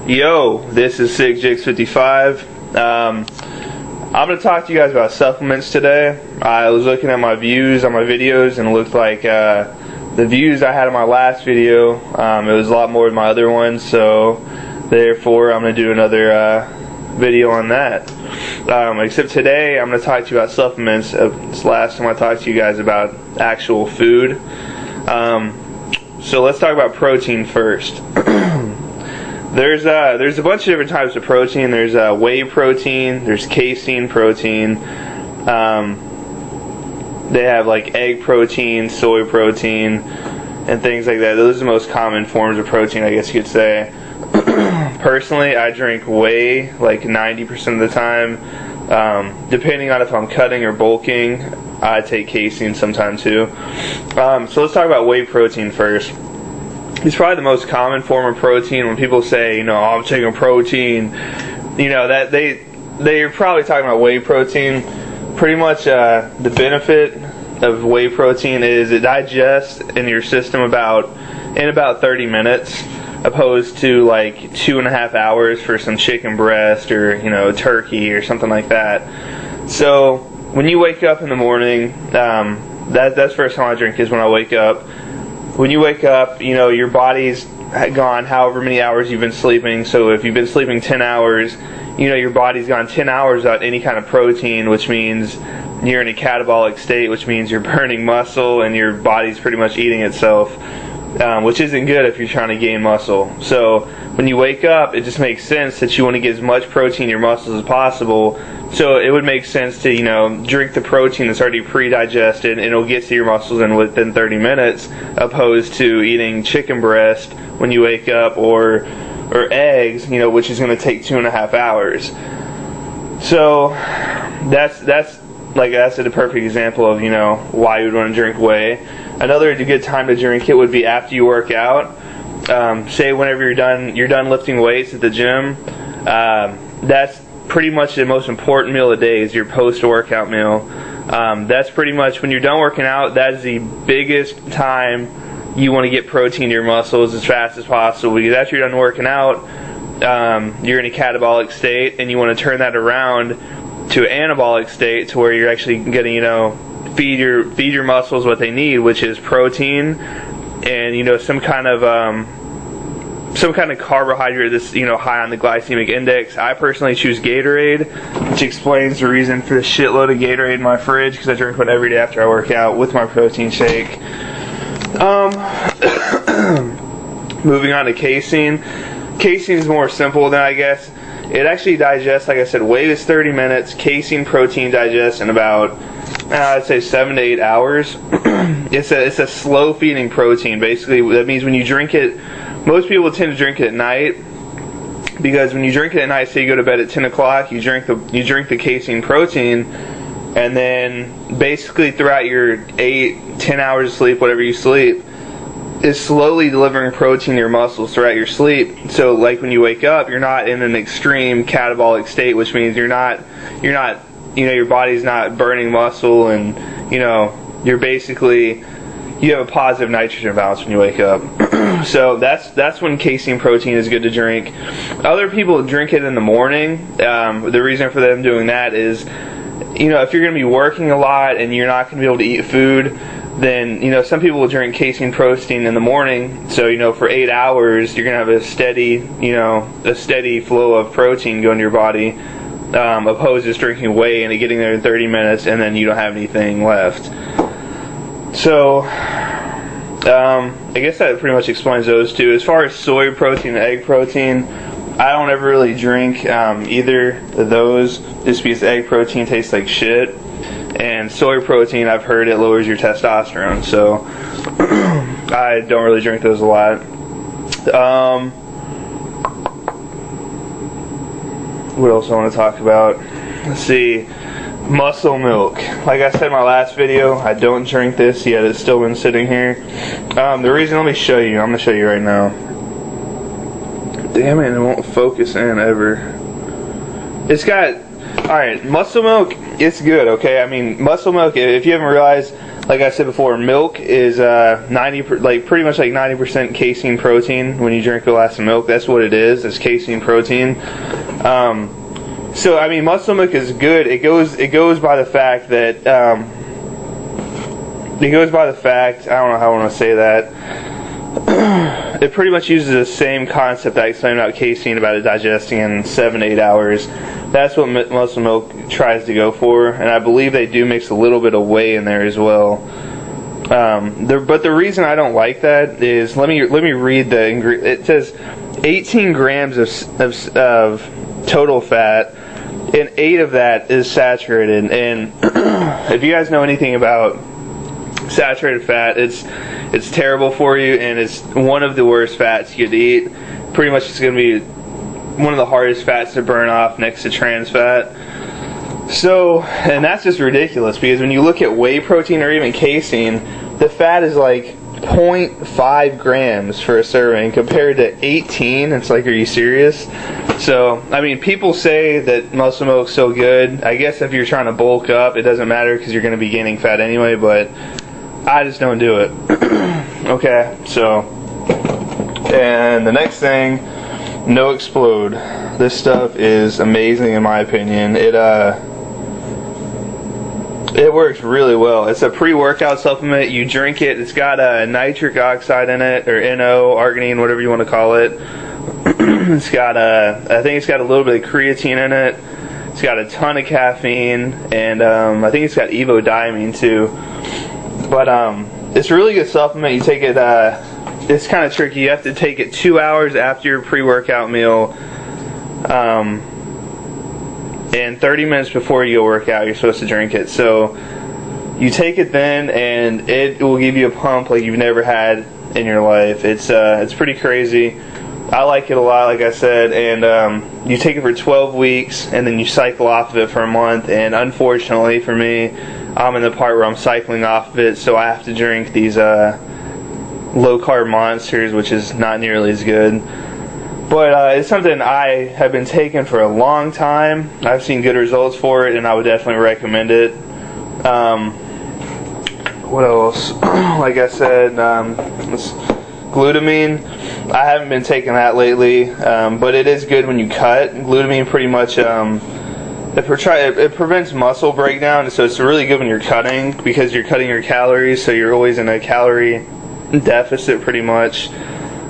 Yo, this is SickJix55. I'm going to talk to you guys about supplements today. I was looking at my views on my videos and it looked like the views I had on my last video, it was a lot more than my other ones, so therefore I'm going to do another video on that. Except today I'm going to talk to you about supplements. It's the last time I talked to you guys about actual food. So let's talk about protein first. There's a bunch of different types of protein. There's whey protein, there's casein protein, they have like egg protein, soy protein, and things like that. Those are the most common forms of protein, I guess you could say. Personally, I drink whey like 90% of the time. Depending on if I'm cutting or bulking, I take casein sometime too. So let's talk about whey protein first. It's probably the most common form of protein. When people say, oh, I'm taking protein, that they're probably talking about whey protein. Pretty much the benefit of whey protein is it digests in your system in about 30 minutes, opposed to like 2.5 hours for some chicken breast or turkey or something like that. So when you wake up in the morning, that's the first time I drink is when I wake up. When you wake up, your body's gone however many hours you've been sleeping. So if you've been sleeping 10 hours, your body's gone 10 hours without any kind of protein, which means you're in a catabolic state, which means you're burning muscle and your body's pretty much eating itself, which isn't good if you're trying to gain muscle. So when you wake up, it just makes sense that you want to get as much protein in your muscles as possible. So it would make sense to, drink the protein that's already pre-digested and it'll get to your muscles within 30 minutes, opposed to eating chicken breast when you wake up or eggs, which is going to take 2.5 hours. So that's a perfect example of, why you would want to drink whey. Another good time to drink it would be after you work out. Say whenever you're done lifting weights at the gym. That's pretty much the most important meal of the day is your post-workout meal. That's pretty much when you're done working out, that is the biggest time you want to get protein to your muscles as fast as possible, because after you're done working out, you're in a catabolic state and you want to turn that around to an anabolic state to where you're actually getting, feed your muscles what they need, which is protein and some kind of carbohydrate that's high on the glycemic index. I personally choose Gatorade, which explains the reason for the shitload of Gatorade in my fridge, because I drink one every day after I work out with my protein shake. Moving on to casein. Casein is more simple than I guess. It actually digests, like I said, whey is 30 minutes. Casein protein digests in about, I'd say 7 to 8 hours. It's a slow feeding protein. Basically, that means when you drink it, most people tend to drink it at night, because when you drink it at night, say you go to bed at 10 o'clock, you drink the casein protein, and then basically throughout your 8-10 hours of sleep, whatever you sleep, is slowly delivering protein to your muscles throughout your sleep. So like when you wake up, you're not in an extreme catabolic state, which means your body's not burning muscle, and you have a positive nitrogen balance when you wake up. So that's when casein protein is good to drink. Other people drink it in the morning. The reason for them doing that is, if you're going to be working a lot and you're not going to be able to eat food, then some people will drink casein protein in the morning. So for 8 hours you're going to have a steady flow of protein going to your body, opposed to just drinking whey and it getting there in 30 minutes and then you don't have anything left. So I guess that pretty much explains those two. As far as soy protein and egg protein, I don't ever really drink either of those, just because egg protein tastes like shit, and soy protein, I've heard it lowers your testosterone, so I don't really drink those a lot. What else I want to talk about? Let's see. Muscle milk. Like I said in my last video, I don't drink this yet. It's still been sitting here. The reason, let me show you. I'm going to show you right now. Damn it, it won't focus in ever. It's got, alright, muscle milk, it's good, okay? I mean, muscle milk, if you haven't realized, like I said before, milk is pretty much like 90% casein protein. When you drink a glass of milk, that's what it is. It's casein protein. So I mean, muscle milk is good. It goes by the fact that I don't know how I want to say that. It pretty much uses the same concept I explained about casein, about it digesting in 7 to 8 hours. That's what muscle milk tries to go for, and I believe they do mix a little bit of whey in there as well. But the reason I don't like that is, let me read the ingredient. It says 18 grams of total fat, and 8 of that is saturated. And if you guys know anything about saturated fat, it's terrible for you, and it's one of the worst fats you could eat. Pretty much it's going to be one of the hardest fats to burn off next to trans fat. So, and that's just ridiculous, because when you look at whey protein or even casein, the fat is like 0.5 grams for a serving compared to 18. It's like, are you serious? So, I mean, people say that muscle milk's so good. I guess if you're trying to bulk up, it doesn't matter because you're going to be gaining fat anyway, but I just don't do it. Okay, so, and the next thing, No Explode. This stuff is amazing in my opinion. It works really well. It's a pre-workout supplement. You drink it. It's got nitric oxide in it, or NO, arginine, whatever you want to call it. It's got I think it's got a little bit of creatine in it. It's got a ton of caffeine, and I think it's got evodimine too. But it's a really good supplement. You take it. It's kind of tricky. You have to take it 2 hours after your pre-workout meal, and 30 minutes before you go work out. You're supposed to drink it. So you take it then, and it will give you a pump like you've never had in your life. It's pretty crazy. I like it a lot, like I said, and you take it for 12 weeks, and then you cycle off of it for a month. And unfortunately for me, I'm in the part where I'm cycling off of it, so I have to drink these low-carb monsters, which is not nearly as good. But it's something I have been taking for a long time. I've seen good results for it, and I would definitely recommend it. What else? Like I said, glutamine. I haven't been taking that lately, but it is good when you cut. Glutamine pretty much it prevents muscle breakdown, so it's really good when you're cutting, because you're cutting your calories, so you're always in a calorie deficit pretty much.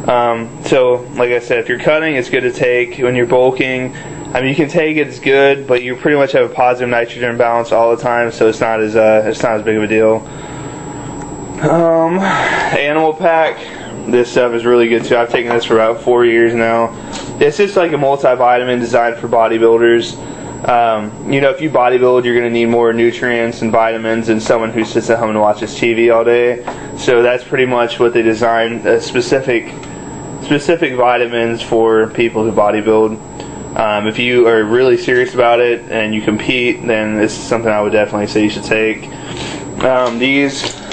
So like I said, if you're cutting, it's good to take. When you're bulking, I mean, you can take it, it's good, but you pretty much have a positive nitrogen balance all the time, so it's not as big of a deal. Animal Pack, this stuff is really good too. I've taken this for about 4 years now. It's just like a multivitamin designed for bodybuilders. You know, if you bodybuild, you're going to need more nutrients and vitamins than someone who sits at home and watches TV all day. So that's pretty much what they designed, specific vitamins for people who bodybuild. If you are really serious about it and you compete, then this is something I would definitely say you should take.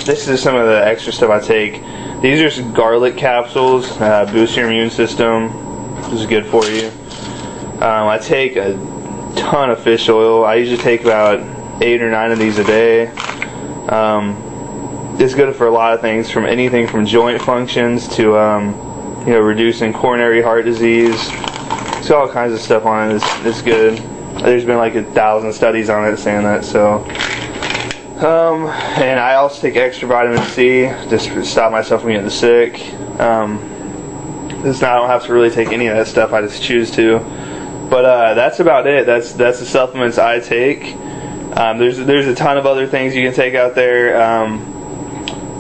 This is some of the extra stuff I take. These are some garlic capsules, boost your immune system. This is good for you. I take a ton of fish oil. I usually take about 8 or 9 of these a day. It's good for a lot of things, from anything from joint functions to you know, reducing coronary heart disease. It's got all kinds of stuff on it. It's good. There's been like 1,000 studies on it saying that. So and I also take extra vitamin C just to stop myself from getting sick. I don't have to really take any of that stuff. I just choose to. But that's about it. That's the supplements I take. There's a ton of other things you can take out there.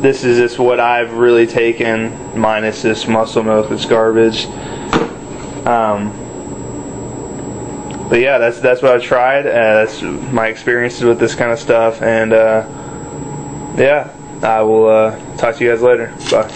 This is just what I've really taken, minus this muscle milk that's garbage. But yeah, that's what I've tried. That's my experiences with this kind of stuff. And yeah, I will talk to you guys later. Bye.